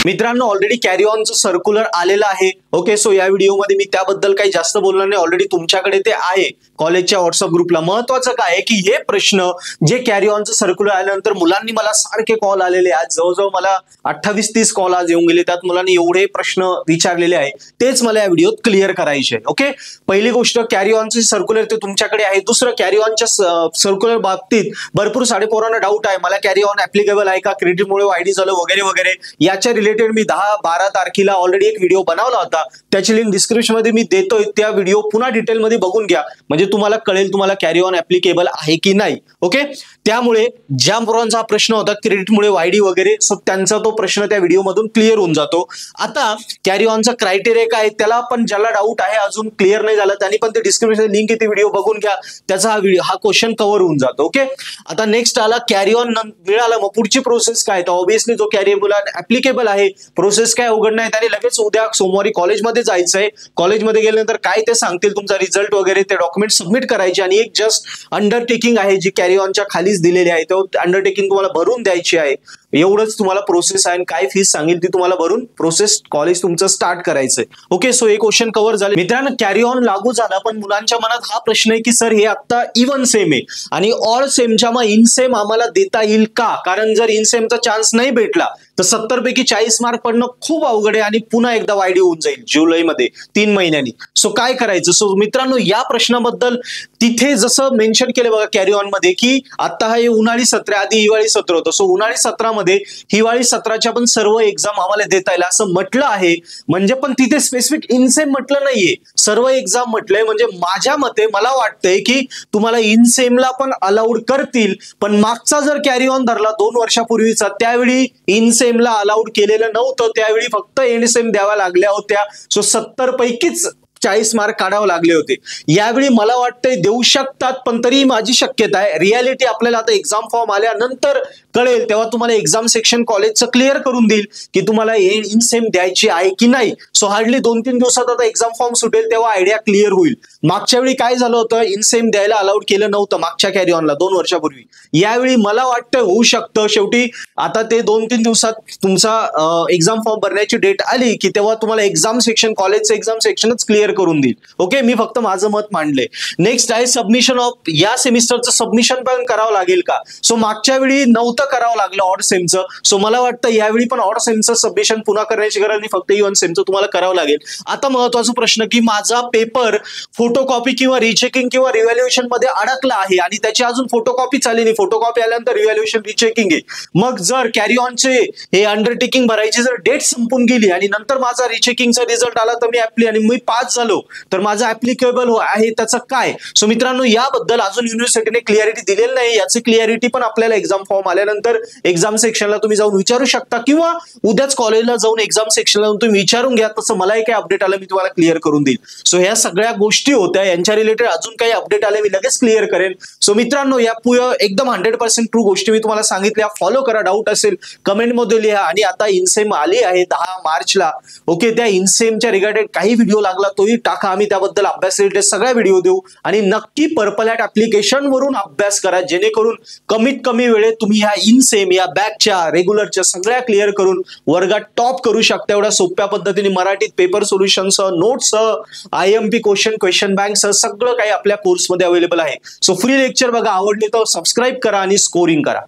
मित्रांनो already carry ऑनचं circular आलेलं आहे. ओके, सो या व्हिडिओमध्ये मी त्याबद्दल काही जास्त बोलणार नाही. ऑलरेडी तुमच्याकडे ते आहे कॉलेजच्या व्हॉट्सअप ग्रुपला. महत्वाचं काय आहे की हे प्रश्न जे कॅरी ऑनचं सर्क्युलर आल्यानंतर मुलांनी मला सारखे कॉल आलेले, आज जवळजवळ मला 28-30 कॉल आज येऊन गेले. त्यात मुलांनी एवढे प्रश्न विचारलेले आहे, तेच मला या व्हिडिओत क्लिअर करायचे. ओके, पहिली गोष्ट कॅरी ऑनचे सर्क्युलर ते तुमच्याकडे आहे. दुसरं कॅरी ऑनच्या सर्क्युलर बाबतीत भरपूर साडेपोरांना डाऊट आहे, मला कॅरी ऑन ऍप्लिकेबल आहे का, क्रेडिटमुळे वायडी झालं वगैरे वगैरे. याच्या रिलेटेड मी 10-12 तारखेला ऑलरेडी एक व्हिडिओ बनवला होता, त्याची लिंक डिस्क्रिप्शन मध्ये मी देतोय. त्या व्हिडिओ पुन्हा डिटेलमध्ये बघून घ्या, म्हणजे तुम्हाला कळेल तुम्हाला कॅरी ऑन ऍप्लिकेबल आहे की नाही. ओके, त्यामुळे ज्या पोरांचा हा प्रश्न होता क्रेडिटमुळे वायडी वगैरे, सो त्यांचा तो प्रश्न त्या व्हिडिओ मधून क्लिअर होऊन जातो. आता कॅरी ऑनचा क्रायटेरिया काय, त्याला पण ज्याला डाऊट आहे अजून क्लिअर नाही झालं त्यांनी पण ते डिस्क्रिप्शन लिंक आहे, ती व्हिडिओ बघून घ्या, त्याचा हा क्वेश्चन कव्हर होऊन जातो. ओके, आता नेक्स्ट आला कॅरी ऑन मिळाला, मग पुढची प्रोसेस काय, तर ऑब्व्हियसली जो कॅरी ऍप्लिकेबल आहे प्रोसेस काय अवघड नाही. त्याने लगेच उद्या सोमवारी कॉलेजमध्ये जायचंय. कॉलेजमध्ये गेल्यानंतर काय ते सांगतील तुमचा रिझल्ट वगैरे, ते डॉक्युमेंट सबमिट करायचे आणि एक जस्ट अंडरटेकिंग आहे जी कॅरी ऑनच्या खालीच दिलेली आहे, तो अंडरटेकिंग तुम्हाला भरून द्यायची आहे. एवढंच तुम्हाला प्रोसेस आहे. काय फीस सांगेल ती तुम्हाला भरून प्रोसेस कॉलेज तुमचं स्टार्ट करायचंय. ओके, सो हे क्वेश्चन कव्हर झाले. मित्रांनो कॅरी ऑन लागू झाला, पण मुलांच्या मनात हा प्रश्न आहे की सर हे आता इव्हन सेम आहे आणि ऑल सेमच्या मग इन सेम आम्हाला देता येईल का, कारण जर इन सेमचा चान्स नाही भेटला तर 70 पैकी 40 मार्क पडणं खूप अवघड आहे आणि पुन्हा एकदा वायडी होऊन जाईल जुलैमध्ये 3 महिन्यांनी. सो काय करायचं. सो मित्रांनो या प्रश्नाबद्दल तिथे जसं मेन्शन केलं बघा कॅरी ऑन मध्ये की आता हे उन्हाळी सत्र, आधी हिवाळी सत्र होतं, सो उन्हाळी सत्रामध्ये हिवाळी सत्राच्या पण सर्व एक्झाम आम्हाला देता येईल असं म्हटलं आहे. म्हणजे पण तिथे स्पेसिफिक इनसेम म्हटलं नाहीये, सर्व एक्झाम म्हटलंय. म्हणजे माझ्या मते मला वाटतंय की तुम्हाला इनसेमला पण अलाउड करतील, पण मागचा जर कॅरी ऑन धरला 2 वर्षापूर्वीचा, त्यावेळी इनसेमला अलाउड केलेलं नव्हतं, त्यावेळी फक्त एनसेम द्याव्या लागल्या होत्या. सो 70 पैकीच 40 मार्क काढावे लागले होते. यावेळी मला वाटतंय देऊ शकतात, पण तरी माझी शक्यता आहे. रियालिटी आपल्याला आता एक्झाम फॉर्म आल्यानंतर कळेल, तेव्हा तुम्हाला एक्झाम सेक्शन कॉलेजचं क्लिअर करून देईल की तुम्हाला इनसेम द्यायची आहे की नाही. सो हार्डली 2-3 दिवसात आता एक्झाम फॉर्म सुटेल, तेव्हा आयडिया क्लिअर होईल. मागच्या वेळी काय झालं होतं, इनसेम द्यायला अलाउड केलं नव्हतं मागच्या कॅरी ऑनला 2 वर्षापूर्वी. यावेळी मला वाटतं होऊ शकतं. शेवटी आता ते 2-3 दिवसात तुमचा एक्झाम फॉर्म भरण्याची डेट आली की तेव्हा तुम्हाला एक्झाम सेक्शन, कॉलेजचं एक्झाम सेक्शनच क्लिअर करून देईल. ओके, मी फक्त माझं मत मांडले. नेक्स्ट आहे सबमिशन ऑफ या सेमिस्टरचं सबमिशन पण करावं लागेल का. सो मागच्या वेळी नव्हतं करावं लागलं ऑड सेमचं, सो मला वाटतं यावेळी पण ऑड सेमचं सबमिशन पुन्हा करण्याची गरज नाही, फक्त इव्हन सेमचं तुम्हाला करावं लागेल. आता महत्वाचा प्रश्न की माझा पेपर फोटोकॉपी किंवा रिचेकिंग किंवा रिव्हॅल्युएशन मध्ये अडकला आहे आणि त्याची अजून फोटोकॉपी चालली नाही, फोटोकॉपी आल्यानंतर रिव्हॅल्युएशन रिचेकिंग आहे. मग जर कॅरी ऑनचे हे अंडरटेकिंग भरायची जर डेट संपून गेली आणि नंतर माझा रिचेकिंगचा रिझल्ट आला तर मी पास झालो तर माझं ऍप्लिकेबल आहे त्याचं काय. सो मित्रांनो याबद्दल अजून युनिव्हर्सिटीने क्लिअरिटी दिलेली नाही. याची क्लिअरिटी पण आपल्याला एक्झाम फॉर्म आल्यानंतर एक्झाम सेक्शनला तुम्ही जाऊन विचारू शकता किंवा उद्याच कॉलेजला जाऊन एक्झाम सेक्शनला तुम्ही विचारून घ्या. तसं मलाही काही अपडेट आलं मी तुम्हाला क्लिअर करून देईल. सो ह्या सगळ्या गोष्टी होत्या, यांच्या रिलेटेड अजून काही अपडेट आले मी लगेच क्लिअर करेन. सो मित्रांनो या एकदम 100% ट्रू गोष्टी मी तुम्हाला सांगितल्या. फॉलो करा, डाऊट असेल कमेंटमध्ये लिहा. आणि आता इनसेम आली आहे 10 मार्चला. ओके, त्या इनसेमच्या रिगार्डेड काही व्हिडिओ लागला तोही टाका, आम्ही त्याबद्दल अभ्यास रिलेटेड सगळ्या व्हिडिओ देऊ. आणि नक्की पर्पल हॅट ऍप्लिकेशन वरून अभ्यास करा, जेणेकरून कमीत कमी वेळेत तुम्ही ह्या इनसेम या बॅकच्या रेग्युलरच्या सगळ्या क्लिअर करून वर्गात टॉप करू शकता. एवढ्या सोप्या पद्धतीने मराठीत पेपर सोल्युशनसह, नोट्ससह, IMP क्वेश्चन बँकसह सगळं काही आपल्या कोर्समध्ये अवेलेबल आहे. सो फ्री लेक्चर बघा, आवडले तर सबस्क्राईब करा आणि स्कोरिंग करा.